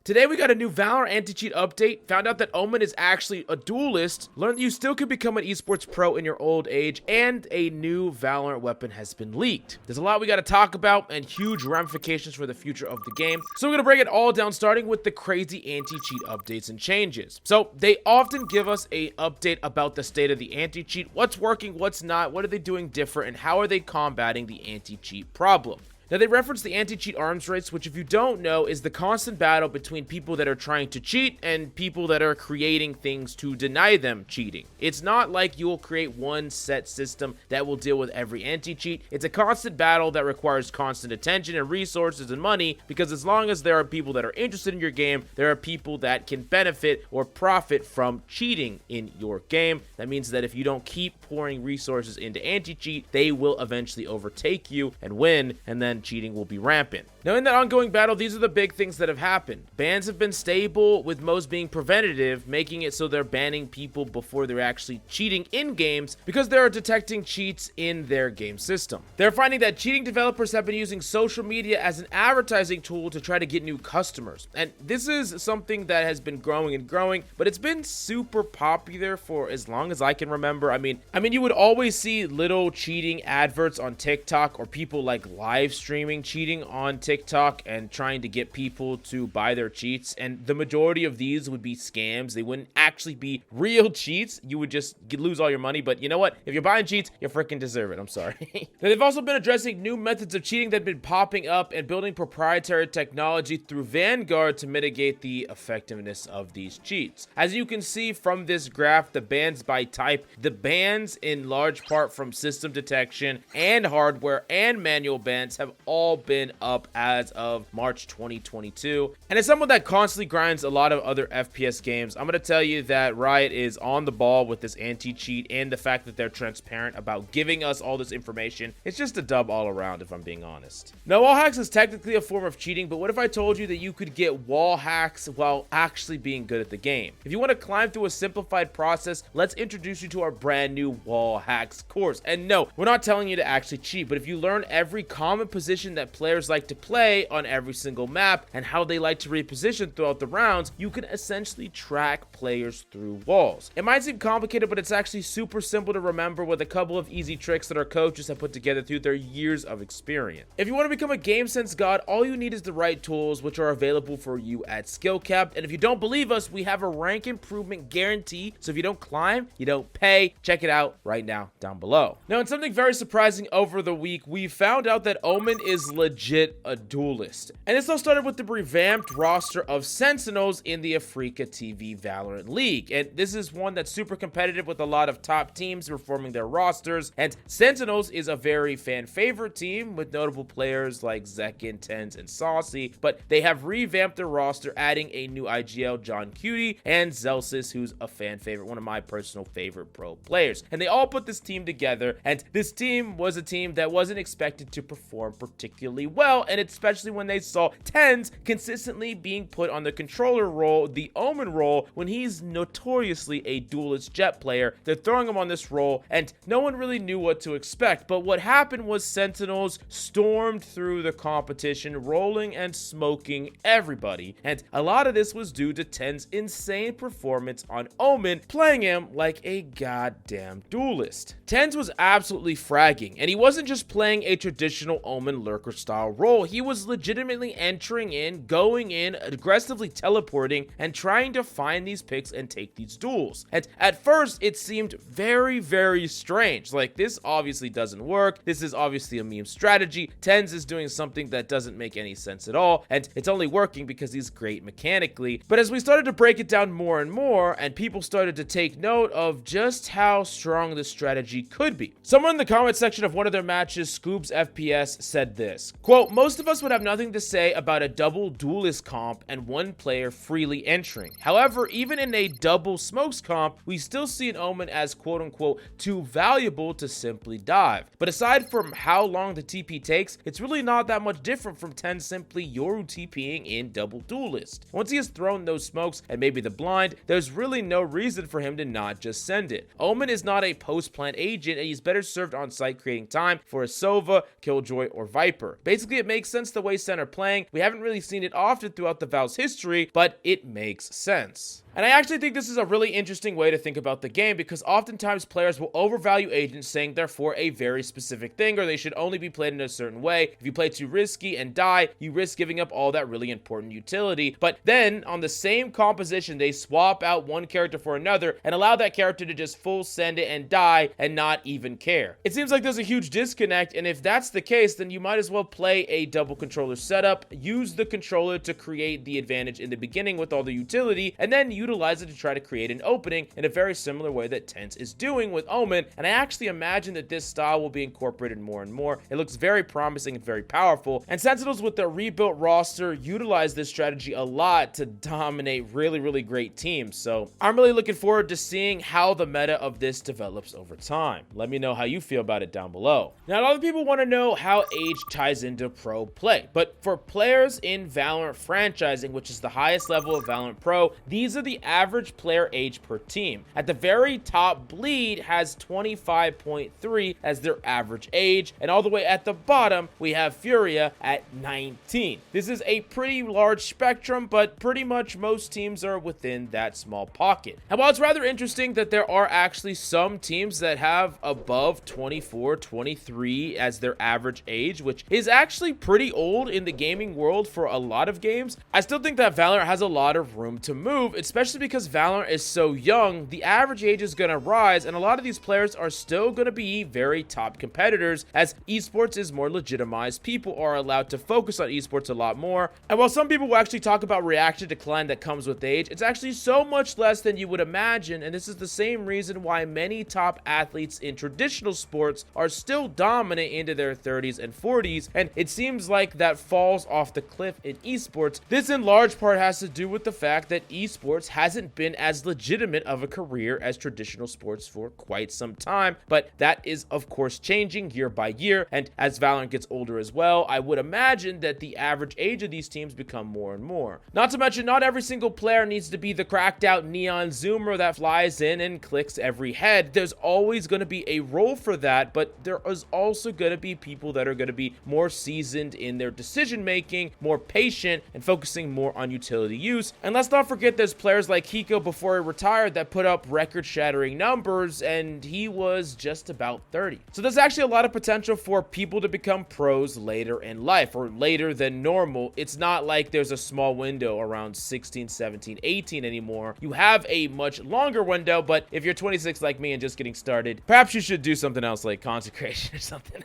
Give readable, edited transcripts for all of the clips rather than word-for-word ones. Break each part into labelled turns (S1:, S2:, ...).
S1: Today we got a new Valorant anti-cheat update, found out that Omen is actually a duelist, learned that you still could become an esports pro in your old age, and a new Valorant weapon has been leaked. There's a lot we got to talk about and huge ramifications for the future of the game, so we're going to break it all down starting with the crazy anti-cheat updates and changes. So they often give us a update about the state of the anti-cheat, what's working, what's not, what are they doing different, and how are they combating the anti-cheat problem. Now, they reference the anti-cheat arms race, which if you don't know, is the constant battle between people that are trying to cheat and people that are creating things to deny them cheating. It's not like you'll create one set system that will deal with every anti-cheat. It's a constant battle that requires constant attention and resources and money, because as long as there are people that are interested in your game, there are people that can benefit or profit from cheating in your game. That means that if you don't keep pouring resources into anti-cheat, they will eventually overtake you and win, and then cheating will be rampant. Now, in that ongoing battle, these are the big things that have happened. Bans have been stable, with most being preventative, making it so they're banning people before they're actually cheating in games because they're detecting cheats in their game system. They're finding that cheating developers have been using social media as an advertising tool to try to get new customers. And this is something that has been growing and growing, but it's been super popular for as long as I can remember. I mean, you would always see little cheating adverts on TikTok, or people like live streaming cheating on TikTok and trying to get people to buy their cheats, and the majority of these would be scams. They wouldn't actually be real cheats. You would just lose all your money, but you know what? If you're buying cheats, you freaking deserve it. I'm sorry. Now, they've also been addressing new methods of cheating that have been popping up and building proprietary technology through Vanguard to mitigate the effectiveness of these cheats. As you can see from this graph, the bans by type, the bans in large part from system detection and hardware and manual bans have all been up as of March 2022. And as someone that constantly grinds a lot of other FPS games, I'm going to tell you that Riot is on the ball with this anti-cheat, and the fact that they're transparent about giving us all this information. It's just a dub all around, if I'm being honest. Now, wall hacks is technically a form of cheating, but what if I told you that you could get wall hacks while actually being good at the game? If you want to climb through a simplified process, let's introduce you to our brand new wall hacks course. And no, we're not telling you to actually cheat, but if you learn every common position that players like to play on every single map and how they like to reposition throughout the rounds, you can essentially track players through walls. It might seem complicated, but it's actually super simple to remember with a couple of easy tricks that our coaches have put together through their years of experience. If you want to become a game sense god, all you need is the right tools, which are available for you at SkillCapped. And if you don't believe us, we have a rank improvement guarantee, so if you don't climb, you don't pay. Check it out right now down below. Now, in something very surprising over the week, we found out that Omen is legit a duelist. And this all started with the revamped roster of Sentinels in the Africa TV Valorant League. And this is one that's super competitive with a lot of top teams reforming their rosters. And Sentinels is a very fan favorite team with notable players like Zekin, TenZ, and Saucy. But they have revamped their roster, adding a new IGL, John Cutie, and Zelsis, who's a fan favorite, one of my personal favorite pro players. And they all put this team together. And this team was a team that wasn't expected to perform particularly well, and especially when they saw TenZ consistently being put on the controller role, the Omen role, when he's notoriously a duelist jet player. They're throwing him on this role, and no one really knew what to expect. But what happened was Sentinels stormed through the competition, rolling and smoking everybody, and a lot of this was due to TenZ's insane performance on Omen, playing him like a goddamn duelist. TenZ was absolutely fragging, and he wasn't just playing a traditional Omen lurker style role. He was legitimately entering in, going in, aggressively teleporting, and trying to find these picks and take these duels. And at first, it seemed very, very strange. Like, this obviously doesn't work. This is obviously a meme strategy. TenZ is doing something that doesn't make any sense at all, and it's only working because he's great mechanically. But as we started to break it down more and more, and people started to take note of just how strong this strategy could be. Someone in the comment section of one of their matches, Scoob's FPS, said this, quote, "Most of us would have nothing to say about a double duelist comp and one player freely entering. However, even in a double smokes comp, we still see an Omen as quote unquote too valuable to simply dive. But aside from how long the TP takes, it's really not that much different from TenZ simply Yoru TPing in double duelist. Once he has thrown those smokes and maybe the blind, there's really no reason for him to not just send it. Omen is not a post-plant agent, and he's better served on site creating time for a Sova, Killjoy, or Viper. Basically, it makes sense the way Sen are playing. We haven't really seen it often throughout the Val's history, but it makes sense. And I actually think this is a really interesting way to think about the game, because oftentimes players will overvalue agents, saying they're for a very specific thing or they should only be played in a certain way. If you play too risky and die, you risk giving up all that really important utility. But then on the same composition, they swap out one character for another and allow that character to just full send it and die and not even care. It seems like there's a huge disconnect, and if that's the case, then you might as well play a double controller setup, use the controller to create the advantage in the beginning with all the utility, and then utilize it to try to create an opening in a very similar way that TenZ is doing with Omen. And I actually imagine that this style will be incorporated more and more. It looks very promising and very powerful, and Sentinels with their rebuilt roster utilize this strategy a lot to dominate really great teams. So I'm really looking forward to seeing how the meta of this develops over time. Let me know how you feel about it down below. Now, a lot of people want to know how age ties into pro play, but for players in Valorant franchising, which is the highest level of Valorant Pro, these are the average player age per team. At the very top, Bleed has 25.3 as their average age, and all the way at the bottom, we have Furia at 19. This is a pretty large spectrum, but pretty much most teams are within that small pocket. And while it's rather interesting that there are actually some teams that have above 24, 23 as their average age, which is actually pretty old in the gaming world for a lot of games, I still think that Valorant has a lot of room to move, especially because Valorant is so young. The average age is going to rise, and a lot of these players are still going to be very top competitors. As esports is more legitimized, people are allowed to focus on esports a lot more. And while some people will actually talk about reaction decline that comes with age, it's actually so much less than you would imagine, and this is the same reason why many top athletes in traditional sports are still dominant into their 30s and 40s, and it seems like that falls off the cliff in esports. This in large part has to do with the fact that esports hasn't been as legitimate of a career as traditional sports for quite some time, but that is of course changing year by year, and as Valorant gets older as well, I would imagine that the average age of these teams become more and more. Not to mention, not every single player needs to be the cracked out neon zoomer that flies in and clicks every head. There's always going to be a role for that, but there is also going to be people that are going to be more seasoned in their decision making, more patient, and focusing more on utility use. And let's not forget there's players like Hiko before he retired that put up record-shattering numbers, and he was just about 30. So there's actually a lot of potential for people to become pros later in life, or later than normal. It's not like there's a small window around 16, 17, 18 anymore. You have a much longer window, but if you're 26 like me and just getting started, perhaps you should do something else like consecration or something.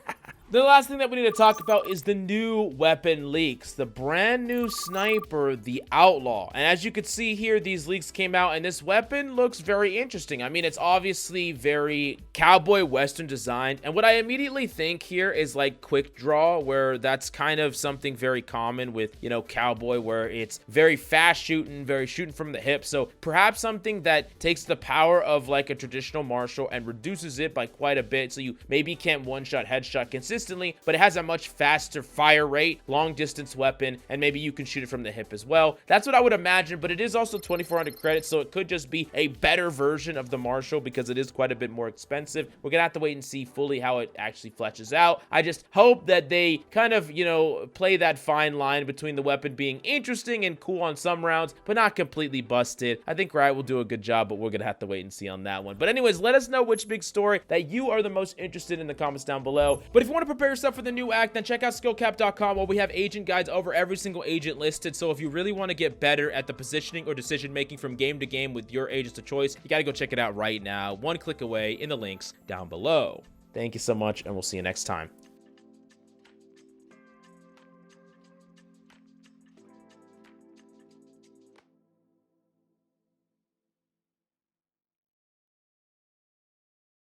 S1: The last thing that we need to talk about is the new weapon leaks, the brand new sniper, the Outlaw. And as you can see here, these leaks came out, and this weapon looks very interesting. I mean, it's obviously very cowboy western designed, and what I immediately think here is like quick draw, where that's kind of something very common with, you know, cowboy, where it's very fast shooting, very shooting from the hip. So perhaps something that takes the power of like a traditional martial and reduces it by quite a bit, so you maybe can't one-shot headshot consistently, but it has a much faster fire rate, long distance weapon, and maybe you can shoot it from the hip as well. That's what I would imagine, but it is also 2,400 credits, so it could just be a better version of the Marshall because it is quite a bit more expensive. We're gonna have to wait and see fully how it actually fleshes out. I just hope that they kind of, you know, play that fine line between the weapon being interesting and cool on some rounds, but not completely busted. I think Riot will do a good job, but we're gonna have to wait and see on that one. But anyways, let us know which big story that you are the most interested in the comments down below. But if you want to prepare yourself for the new act, then check out SkillCapped.com, where we have agent guides over every single agent listed. So if you really want to get better at the positioning or decision making from game to game with your agents of choice, you got to go check it out right now. One click away in the links down below. Thank you so much, and we'll see you next time.